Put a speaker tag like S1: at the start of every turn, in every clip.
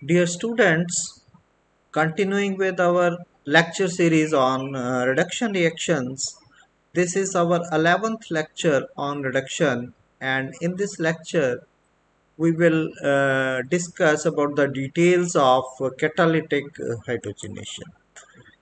S1: Dear students, continuing with our lecture series on reduction reactions, this is our 11th lecture on reduction, and in this lecture we will discuss about the details of catalytic hydrogenation.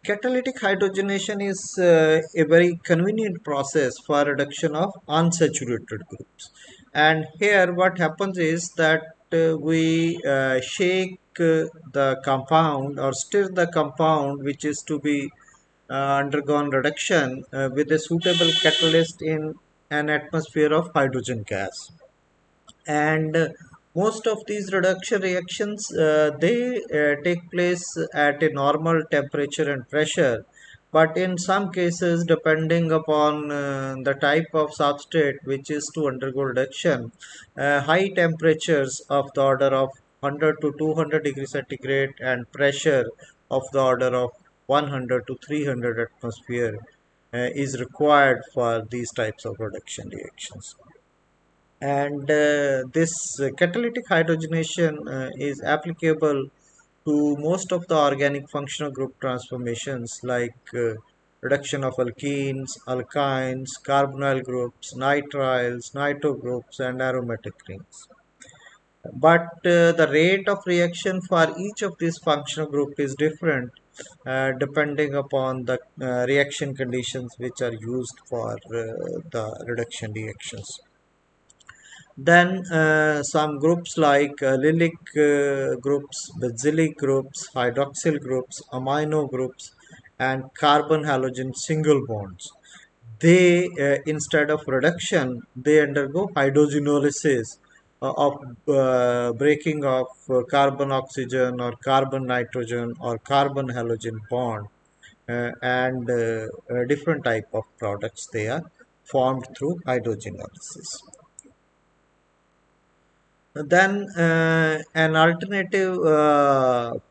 S1: Catalytic hydrogenation is a very convenient process for reduction of unsaturated groups. And here what happens is that we shake the compound or stir the compound which is to be undergone reduction with a suitable catalyst in an atmosphere of hydrogen gas. And most of these reduction reactions they take place at a normal temperature and pressure, but in some cases depending upon the type of substrate which is to undergo reduction, high temperatures of the order of 100 to 200 degrees centigrade and pressure of the order of 100 to 300 atmosphere is required for these types of reduction reactions. And this catalytic hydrogenation is applicable to most of the organic functional group transformations like reduction of alkenes, alkynes, carbonyl groups, nitriles, nitro groups, and aromatic rings. But the rate of reaction for each of these functional group is different depending upon the reaction conditions which are used for the reduction reactions. Then some groups like allylic groups, benzylic groups, hydroxyl groups, amino groups, and carbon halogen single bonds. They, instead of reduction, they undergo hydrogenolysis of breaking of carbon oxygen or carbon nitrogen or carbon halogen bond, and different type of products they are formed through hydrogenolysis. Then an alternative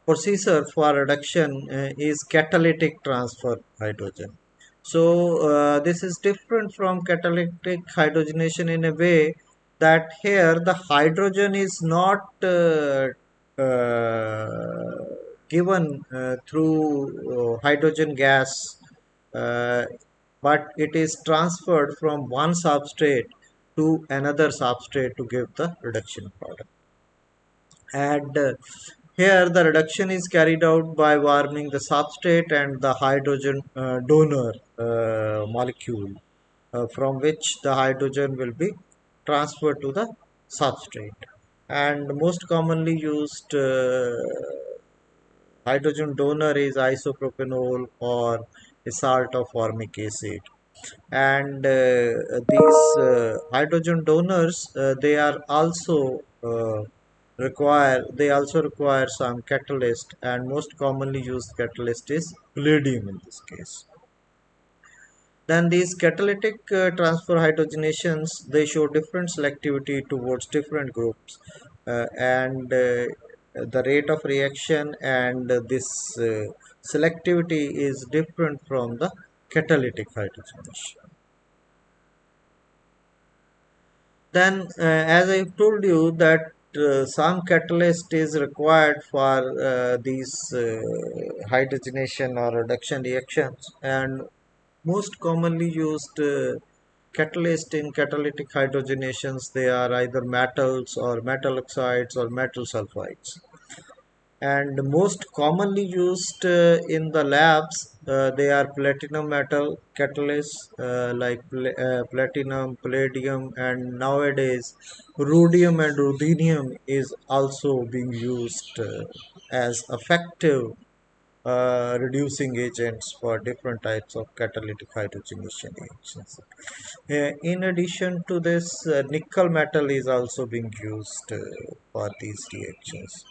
S1: procedure for reduction is catalytic transfer hydrogen. So this is different from catalytic hydrogenation in a way that here the hydrogen is not given through hydrogen gas, uh, but it is transferred from one substrate to another substrate to give the reduction product. And here the reduction is carried out by warming the substrate and the hydrogen donor molecule, from which the hydrogen will be transferred to the substrate. And most commonly used hydrogen donor is isopropanol or a salt of formic acid. And these hydrogen donors they also require some catalyst, and most commonly used catalyst is palladium in this case. Then these catalytic transfer hydrogenations, they show different selectivity towards different groups, and the rate of reaction and this selectivity is different from the catalytic hydrogenation. Then, as I told you that some catalyst is required for these hydrogenation or reduction reactions, and most commonly used catalyst in catalytic hydrogenations, they are either metals or metal oxides or metal sulfides. And most commonly used in the labs, they are platinum metal catalysts like platinum, palladium, and nowadays rhodium and ruthenium is also being used as effective reducing agents for different types of catalytic hydrogenation reactions. In addition to this, nickel metal is also being used for these reactions.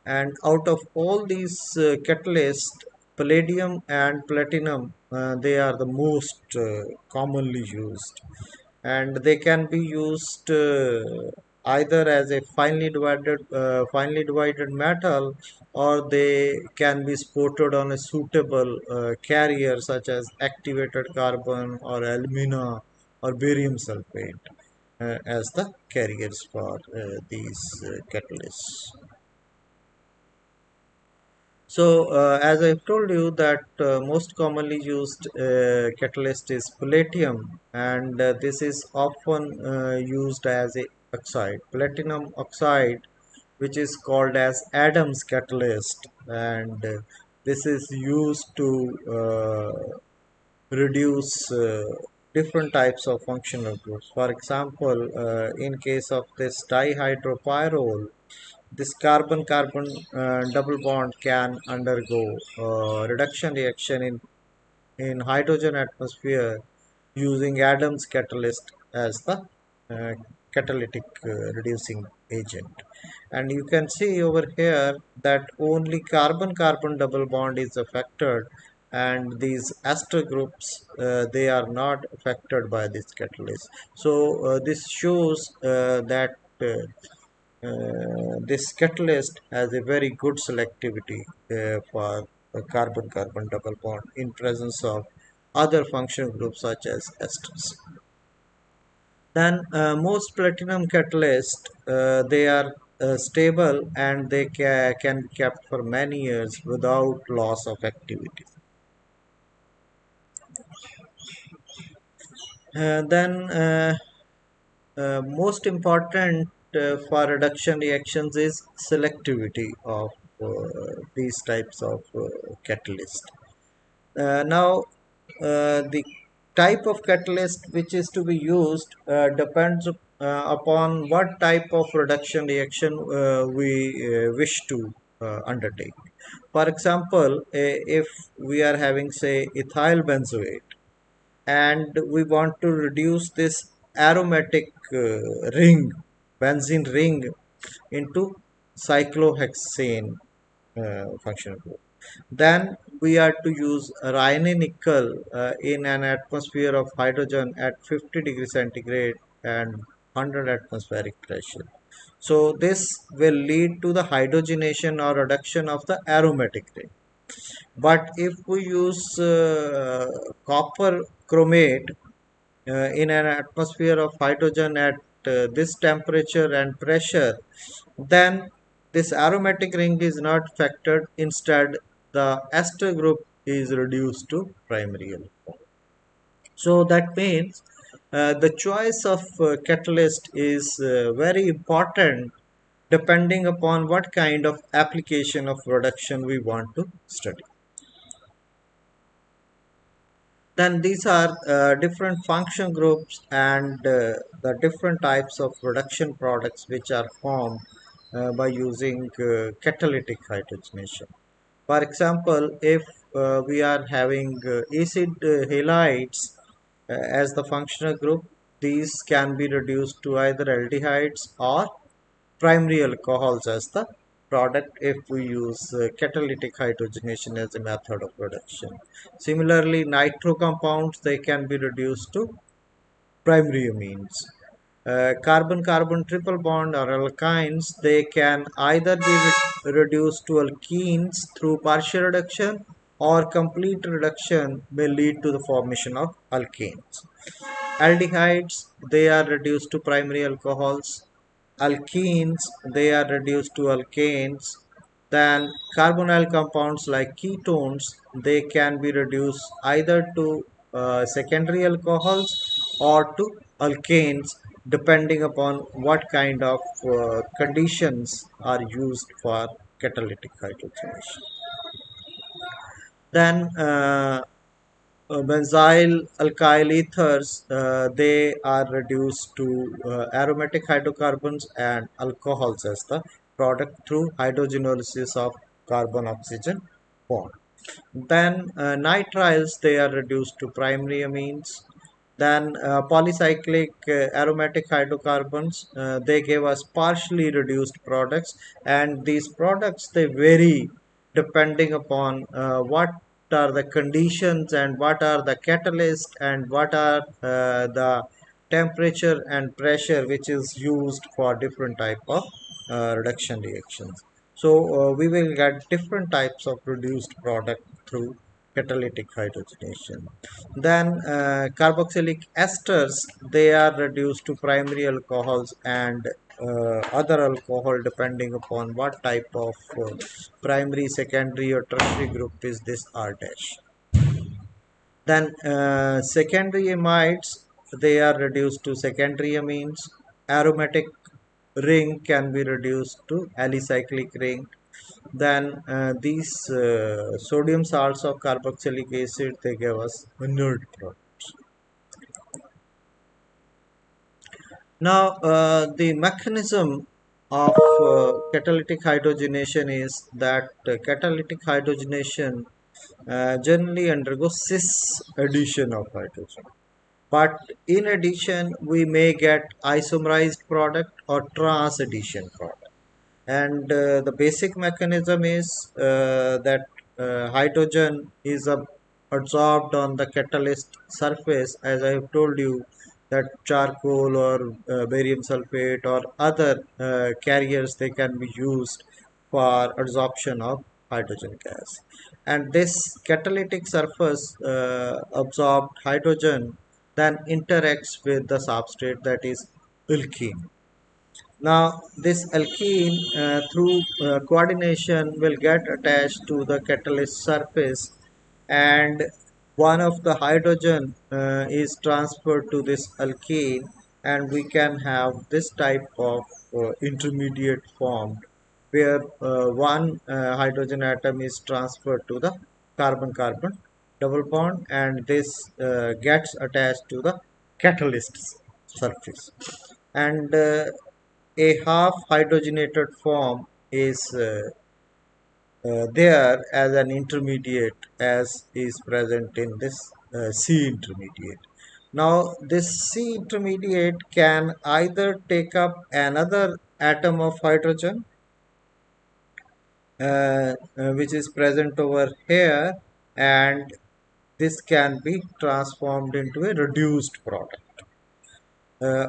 S1: And out of all these catalysts, palladium and platinum, they are the most commonly used, and they can be used either as a finely divided metal, or they can be supported on a suitable carrier such as activated carbon or alumina or barium sulfate as the carriers for these catalysts. So, as I've told you that most commonly used catalyst is palladium, and this is often used as a oxide, platinum oxide, which is called as Adams catalyst, and this is used to reduce different types of functional groups. For example, in case of this dihydropyrrole, this carbon-carbon double bond can undergo reduction reaction in hydrogen atmosphere using Adams catalyst as the uh, catalytic reducing agent. And you can see over here that only carbon-carbon double bond is affected, and these ester groups they are not affected by this catalyst. So this shows that this catalyst has a very good selectivity for carbon-carbon double bond in presence of other functional groups such as esters. Then most platinum catalysts they are stable and they can be kept for many years without loss of activity. Then most important for reduction reactions is selectivity of these types of catalyst. Now, the type of catalyst which is to be used depends upon what type of reduction reaction we wish to undertake. For example, if we are having, say, ethyl benzoate, and we want to reduce this aromatic ring, benzene ring, into cyclohexane functional group. Then we are to use Rhine nickel in an atmosphere of hydrogen at 50 degrees centigrade and 100 atmospheric pressure. So this will lead to the hydrogenation or reduction of the aromatic ring. But if we use copper chromate in an atmosphere of hydrogen at this temperature and pressure, then this aromatic ring is not factored. Instead, the ester group is reduced to primary electron. So that means the choice of catalyst is very important depending upon what kind of application of reduction we want to study. Then these are different function groups and the different types of reduction products which are formed by using catalytic hydrogenation. For example, if we are having acid halides as the functional group, these can be reduced to either aldehydes or primary alcohols as the product if we use catalytic hydrogenation as a method of production. Similarly, nitro compounds they can be reduced to primary amines. Carbon-carbon triple bond or alkynes they can either be reduced to alkenes through partial reduction or complete reduction may lead to the formation of alkanes. Aldehydes they are reduced to primary alcohols. Alkenes they are reduced to alkanes. Then carbonyl compounds like ketones they can be reduced either to secondary alcohols or to alkanes depending upon what kind of conditions are used for catalytic hydrogenation. Then benzyl alkyl ethers they are reduced to aromatic hydrocarbons and alcohols as the product through hydrogenolysis of carbon oxygen bond. Then nitriles they are reduced to primary amines. Then polycyclic aromatic hydrocarbons they give us partially reduced products, and these products they vary depending upon what are the conditions and what are the catalysts and what are the temperature and pressure which is used for different type of reduction reactions. So we will get different types of reduced product through catalytic hydrogenation. Then carboxylic esters they are reduced to primary alcohols and other alcohol depending upon what type of primary, secondary, or tertiary group is this R dash. Then secondary amides, they are reduced to secondary amines. Aromatic ring can be reduced to alicyclic ring. Then these sodium salts of carboxylic acid, they give us inert product. Now, the mechanism of catalytic hydrogenation is that catalytic hydrogenation generally undergoes cis addition of hydrogen. But in addition, we may get isomerized product or trans addition product. And the basic mechanism is that hydrogen is absorbed on the catalyst surface, as I have told you, that charcoal or barium sulfate or other carriers, they can be used for absorption of hydrogen gas. And this catalytic surface absorbed hydrogen then interacts with the substrate, that is alkene. Now, this alkene through coordination will get attached to the catalyst surface, and one of the hydrogen is transferred to this alkene, and we can have this type of intermediate formed where one hydrogen atom is transferred to the carbon-carbon double bond, and this gets attached to the catalyst surface. And a half hydrogenated form is there as an intermediate, as is present in this C intermediate. Now this C intermediate can either take up another atom of hydrogen which is present over here, and this can be transformed into a reduced product.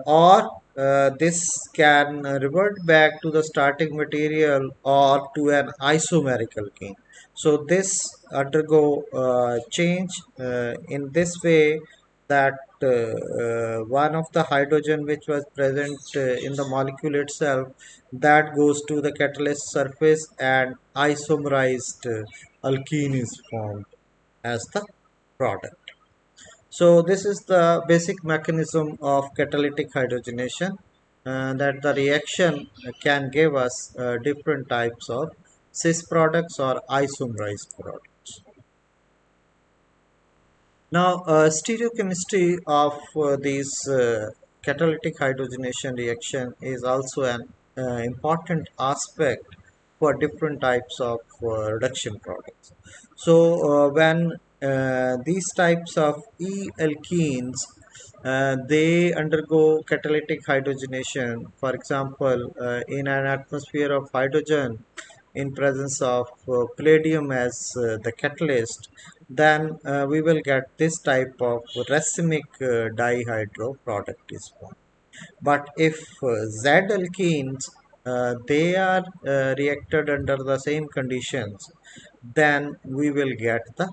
S1: Or this can revert back to the starting material or to an isomeric alkene. So this undergo change in this way, that one of the hydrogen which was present in the molecule itself, that goes to the catalyst surface, and isomerized alkene is formed as the product. So this is the basic mechanism of catalytic hydrogenation, that the reaction can give us different types of cis products or isomerized products. Now, stereochemistry of these catalytic hydrogenation reaction is also an important aspect for different types of reduction products. So, when these types of E-alkenes they undergo catalytic hydrogenation, for example, in an atmosphere of hydrogen, in presence of palladium as the catalyst, then we will get this type of racemic dihydro product is formed. But if Z alkenes they are reacted under the same conditions, then we will get the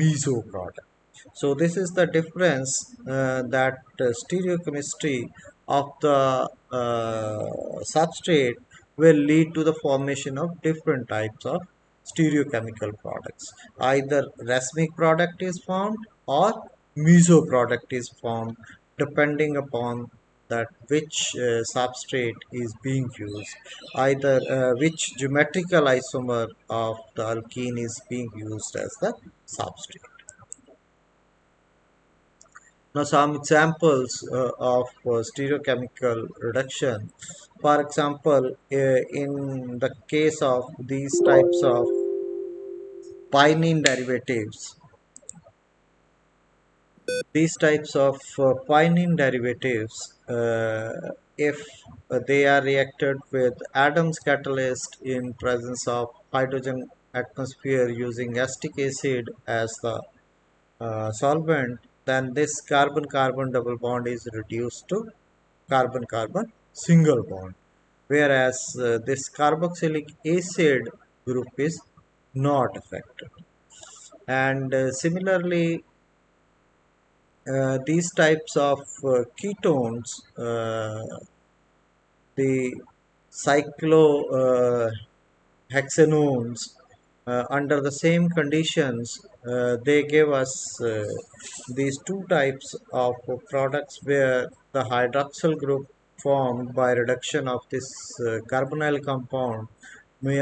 S1: meso product. So this is the difference, that stereochemistry of the substrate will lead to the formation of different types of stereochemical products. Either racemic product is formed or meso product is formed, depending upon that which substrate is being used, either which geometrical isomer of the alkene is being used as the substrate. Now, some examples of stereochemical reduction. For example, in the case of pinene derivatives, these types of pinene derivatives, if they are reacted with Adams catalyst in presence of hydrogen atmosphere using acetic acid as the solvent, then this carbon-carbon double bond is reduced to carbon-carbon single bond, whereas this carboxylic acid group is not affected. And similarly, these types of ketones, the cyclohexanones under the same conditions, they gave us these two types of products where the hydroxyl group formed by reduction of this carbonyl compound may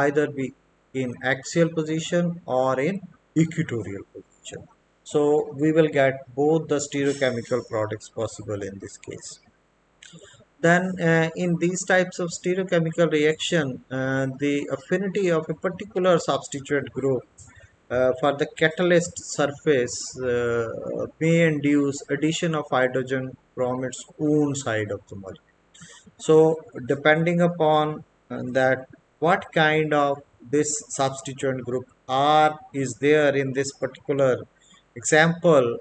S1: either be in axial position or in equatorial position. So we will get both the stereochemical products possible in this case. Then in these types of stereochemical reaction, the affinity of a particular substituent group for the catalyst surface may induce addition of hydrogen from its own side of the molecule. So depending upon that what kind of this substituent group R is there in this particular example,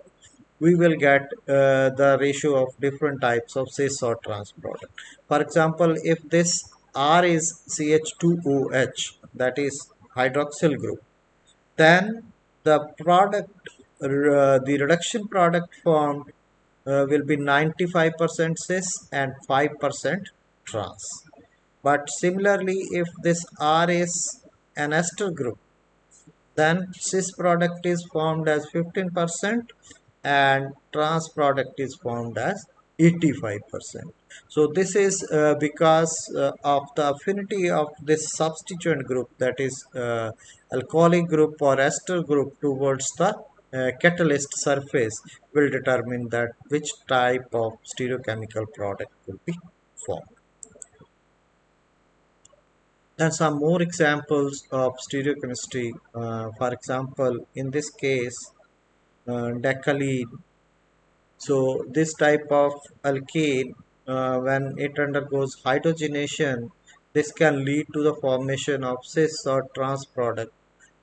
S1: we will get the ratio of different types of cis or trans product. For example, if this R is CH2OH, that is hydroxyl group, then the product, the reduction product formed will be 95% cis and 5% trans. But similarly, if this R is an ester group, then cis product is formed as 15% and trans product is formed as 85%. So this is because of the affinity of this substituent group, that is alcoholic group or ester group towards the catalyst surface will determine that which type of stereochemical product will be formed. Then some more examples of stereochemistry. For example, in this case, decalene. So this type of alkane, when it undergoes hydrogenation, this can lead to the formation of cis or trans product.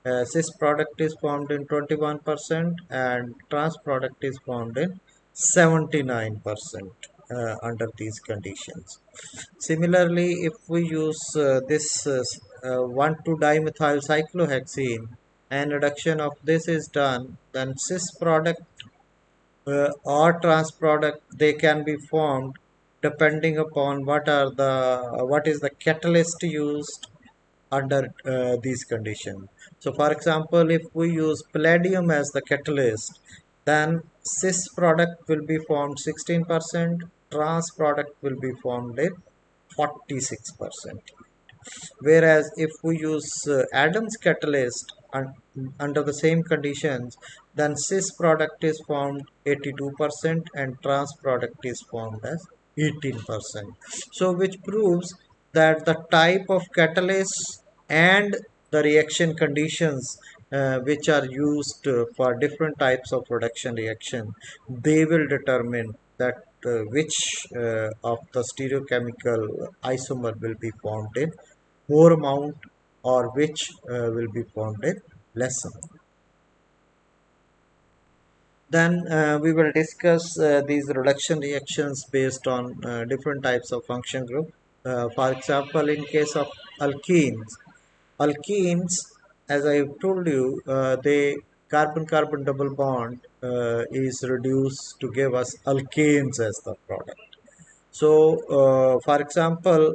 S1: Cis product is formed in 21% and trans product is formed in 79% under these conditions. Similarly, if we use this 1,2-dimethyl cyclohexene and reduction of this is done, then cis product or trans product they can be formed depending upon what is the catalyst used under these conditions. So for example, if we use palladium as the catalyst, then cis product will be formed 16%, trans product will be formed in 46%. Whereas if we use Adams catalyst under the same conditions, then cis product is formed 82% and trans product is formed as 18%. So which proves that the type of catalyst and the reaction conditions which are used for different types of production reaction, they will determine that which of the stereochemical isomer will be formed in more amount or which will be formed in less amount. Then we will discuss these reduction reactions based on different types of function group. For example, in case of alkenes, as I told you, they carbon-carbon double bond is reduced to give us alkanes as the product. So, for example,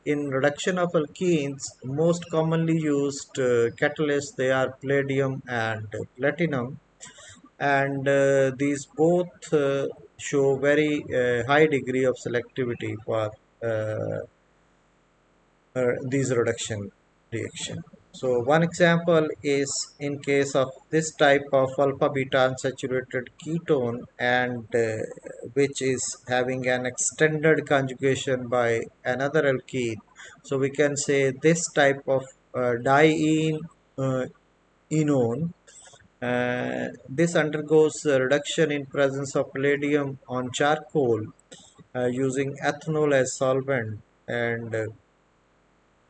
S1: in reduction of alkenes, most commonly used catalysts, they are palladium and platinum, and these both show very high degree of selectivity for these reduction reaction. So one example is in case of this type of alpha beta unsaturated ketone and which is having an extended conjugation by another alkene. So we can say this type of diene enone, this undergoes reduction in presence of palladium on charcoal using ethanol as solvent, and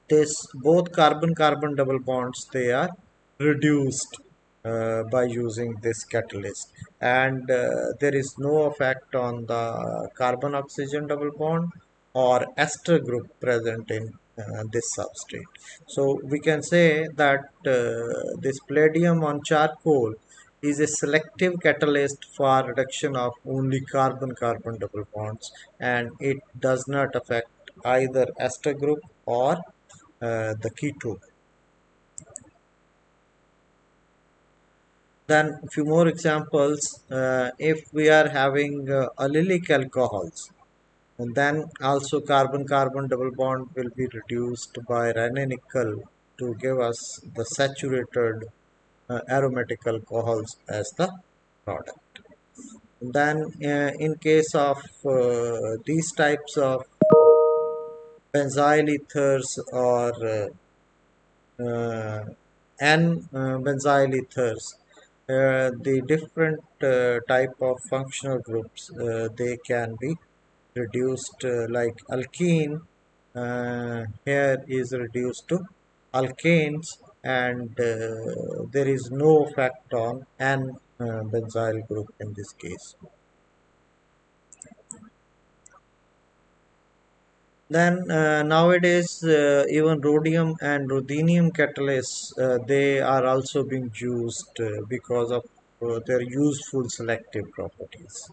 S1: this both carbon-carbon double bonds they are reduced by using this catalyst, and there is no effect on the carbon oxygen double bond or ester group present in this substrate. So we can say that this palladium on charcoal is a selective catalyst for reduction of only carbon-carbon double bonds, and it does not affect either ester group or the keto. Then few more examples. If we are having allylic alcohols, and then also carbon-carbon double bond will be reduced by Raney nickel to give us the saturated aromatic alcohols as the product. Then in case of these types of benzyl ethers or uh, N-benzyl ethers, the different type of functional groups they can be reduced like alkene here is reduced to alkanes, and there is no effect on N benzyl group in this case. Then nowadays even rhodium and ruthenium catalysts they are also being used because of their useful selective properties.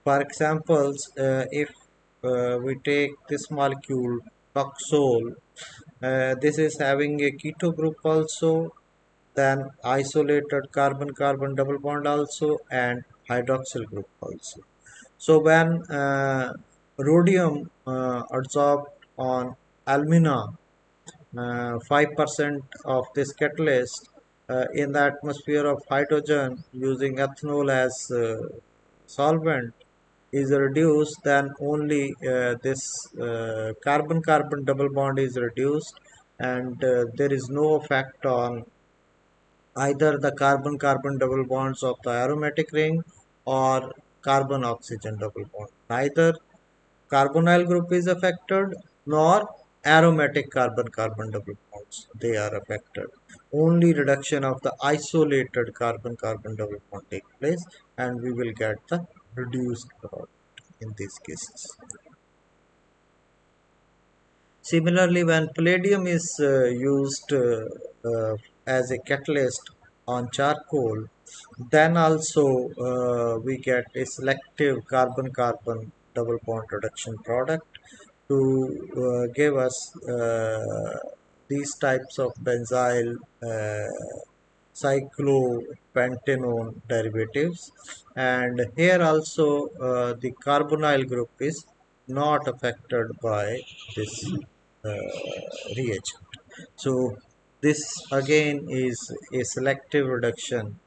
S1: For example, if we take this molecule toxol, this is having a keto group also, then isolated carbon-carbon double bond also, and hydroxyl group also. So when rhodium adsorbed on alumina, 5% of this catalyst in the atmosphere of hydrogen using ethanol as solvent is reduced, then only this carbon-carbon double bond is reduced, and there is no effect on either the carbon-carbon double bonds of the aromatic ring or carbon-oxygen double bond. Neither carbonyl group is affected nor aromatic carbon-carbon double bonds. They are affected. Only reduction of the isolated carbon-carbon double bond take place, and we will get the reduced product in these cases. Similarly, when palladium is used as a catalyst on charcoal, then also we get a selective carbon-carbon double bond reduction product to give us these types of benzyl cyclopentanone derivatives, and here also the carbonyl group is not affected by this reagent. So this again is a selective reduction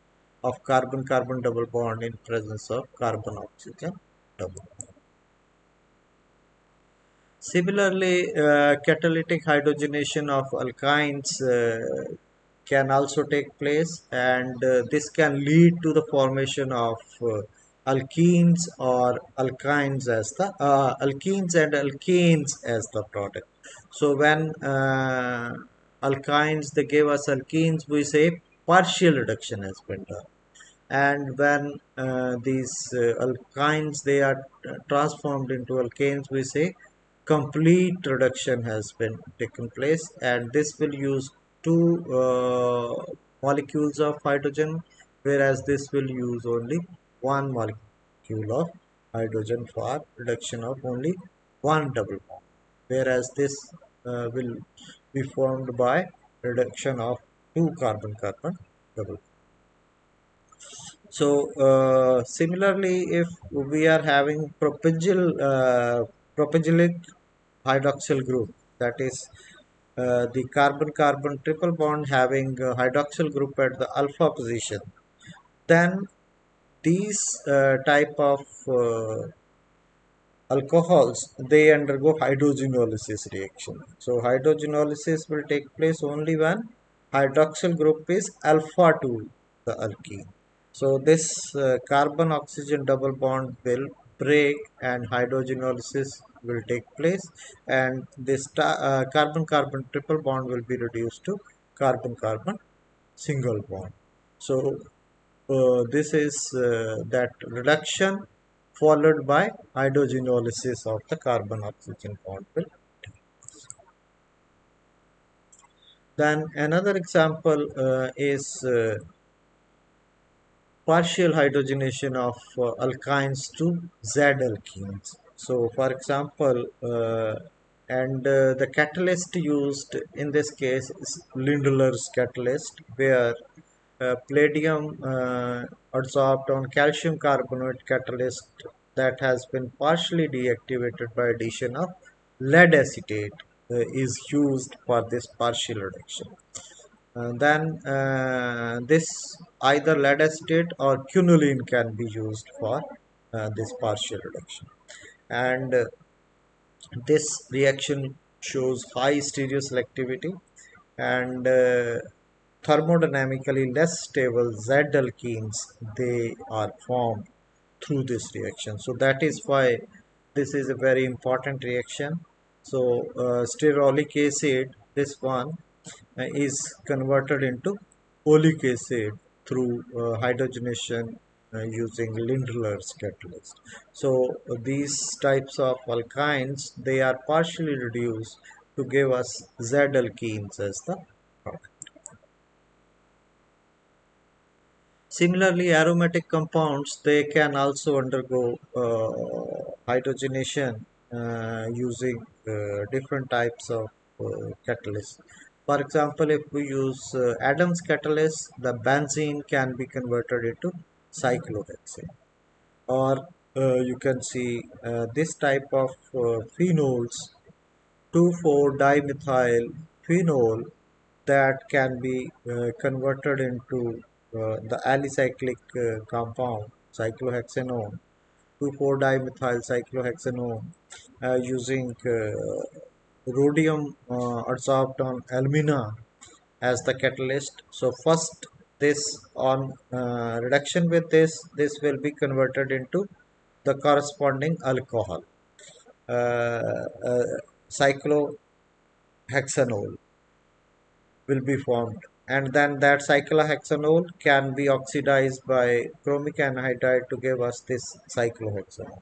S1: of carbon-carbon double bond in presence of carbon-oxygen double bond. Similarly, catalytic hydrogenation of alkynes can also take place, and this can lead to the formation of alkenes or alkynes as the alkenes and alkanes as the product. So when alkynes they give us alkenes, we say partial reduction has been done, and when these alkynes they are transformed into alkanes, we say complete reduction has been taken place, and this will use two molecules of hydrogen, whereas this will use only one molecule of hydrogen for reduction of only one double bond, whereas this will be formed by reduction of two carbon-carbon double. So similarly, if we are having propylylic hydroxyl group, that is the carbon-carbon triple bond having hydroxyl group at the alpha position, then these type of alcohols they undergo hydrogenolysis reaction. So hydrogenolysis will take place only when hydroxyl group is alpha to the alkene. So this carbon oxygen double bond will break and hydrogenolysis will take place, and this carbon carbon triple bond will be reduced to carbon carbon single bond. So this is that reduction followed by hydrogenolysis of the carbon oxygen bond. Then another example is partial hydrogenation of alkynes to Z alkenes. So for example, and the catalyst used in this case is Lindlar's catalyst, where palladium adsorbed on calcium carbonate catalyst that has been partially deactivated by addition of lead acetate is used for this partial reduction. Then this either lead acetate or quinoline can be used for this partial reduction. And this reaction shows high stereoselectivity and thermodynamically less stable Z alkenes they are formed through this reaction. So that is why this is a very important reaction. So stearolic acid, this one is converted into olic acid through hydrogenation using Lindlar's catalyst. So these types of alkynes, they are partially reduced to give us Z alkenes as the product. Similarly, aromatic compounds, they can also undergo hydrogenation using different types of catalysts. For example, if we use Adams catalyst, the benzene can be converted into cyclohexane. Or you can see this type of phenols, 2,4-dimethyl phenol, that can be converted into the alicyclic compound cyclohexanone, 2,4-dimethyl cyclohexanone, using rhodium adsorbed on alumina as the catalyst. So first, this on reduction with this will be converted into the corresponding alcohol, cyclohexanol will be formed, and then that cyclohexanol can be oxidized by chromic anhydride to give us this cyclohexanol.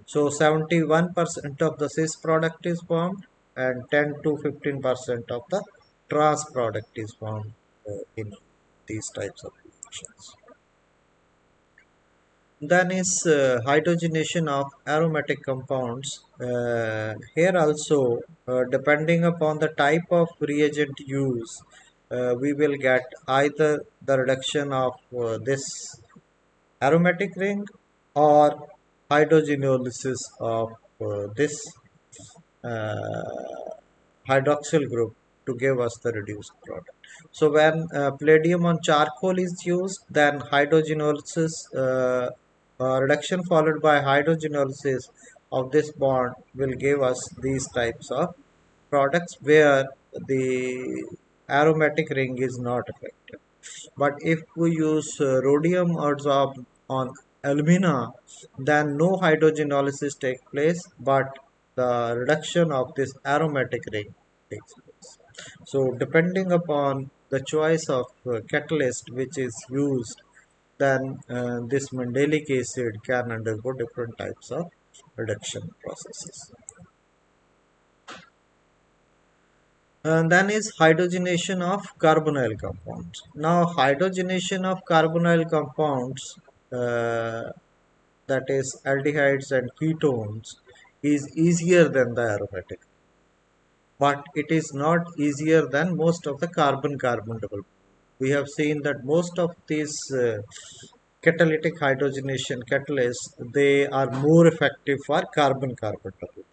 S1: So 71% of the cis product is formed and 10 to 15% of the trans product is formed in these types of reactions. Then is hydrogenation of aromatic compounds. Here also, depending upon the type of reagent used, we will get either the reduction of this aromatic ring or hydrogenolysis of this uh, hydroxyl group to give us the reduced product. So when palladium on charcoal is used, then hydrogenolysis reduction followed by hydrogenolysis of this bond will give us these types of products where the aromatic ring is not affected. But if we use rhodium adsorbed on alumina, then no hydrogenolysis takes place, but the reduction of this aromatic ring takes place. So depending upon the choice of catalyst which is used, then this mandelic acid can undergo different types of reduction processes. And then is hydrogenation of carbonyl compounds. Now, hydrogenation of carbonyl compounds, that is aldehydes and ketones, is easier than the aromatic, but it is not easier than most of the carbon-carbon double. We have seen that most of these catalytic hydrogenation catalysts, they are more effective for carbon-carbon double.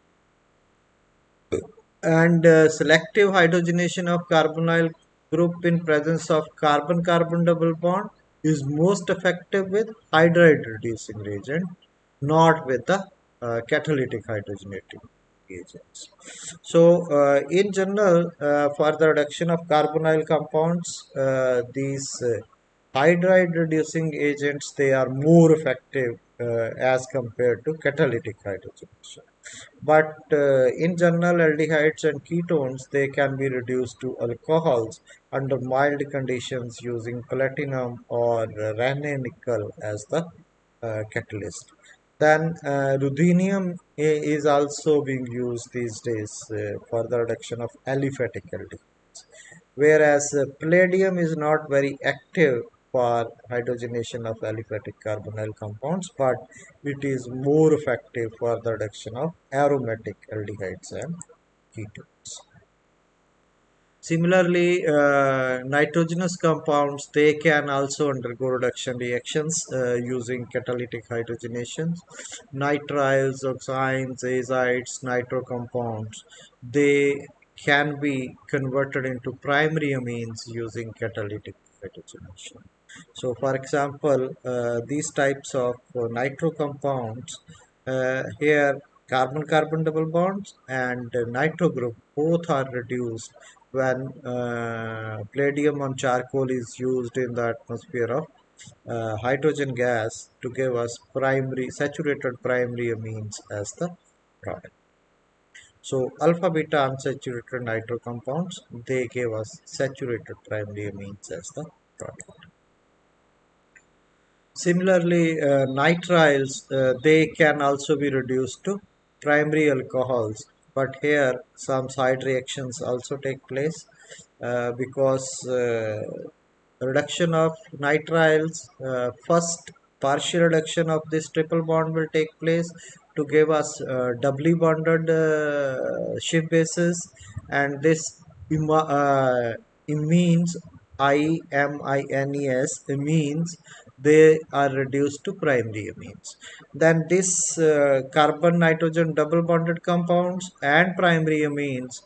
S1: And selective hydrogenation of carbonyl group in presence of carbon-carbon double bond is most effective with hydride reducing reagent, not with the catalytic hydrogenating agents. So in general, for the reduction of carbonyl compounds, these hydride reducing agents, they are more effective as compared to catalytic hydrogenation. But in general, aldehydes and ketones, they can be reduced to alcohols under mild conditions using platinum or Raney nickel as the catalyst. Then ruthenium is also being used these days for the reduction of aliphatic aldehydes, whereas palladium is not very active for hydrogenation of aliphatic carbonyl compounds, but it is more effective for the reduction of aromatic aldehydes and ketones. Similarly, nitrogenous compounds, they can also undergo reduction reactions using catalytic hydrogenation. Nitriles, oximes, azides, nitro compounds, they can be converted into primary amines using catalytic hydrogenation. So, for example, these types of nitro compounds, here carbon-carbon double bonds and nitro group both are reduced when palladium on charcoal is used in the atmosphere of hydrogen gas to give us primary saturated primary amines as the product. So alpha beta unsaturated nitro compounds, they give us saturated primary amines as the product. Similarly, nitriles, they can also be reduced to primary alcohols, but here some side reactions also take place because reduction of nitriles, first partial reduction of this triple bond will take place to give us doubly bonded shift bases, and this imines imines means they are reduced to primary amines. Then this carbon nitrogen double bonded compounds and primary amines,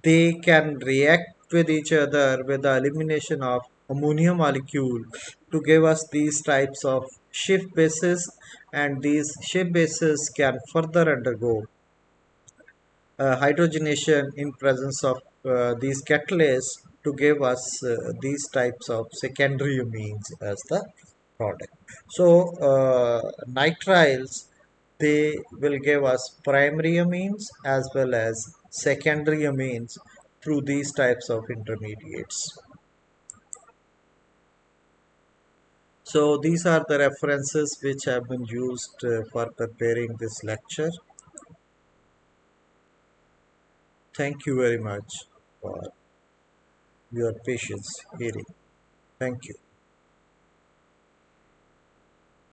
S1: they can react with each other with the elimination of ammonia molecule to give us these types of shift bases, and these shift bases can further undergo hydrogenation in presence of these catalysts to give us these types of secondary amines as the product. So nitriles, they will give us primary amines as well as secondary amines through these types of intermediates. So these are the references which have been used for preparing this lecture. Thank you very much for your patience hearing. Thank you.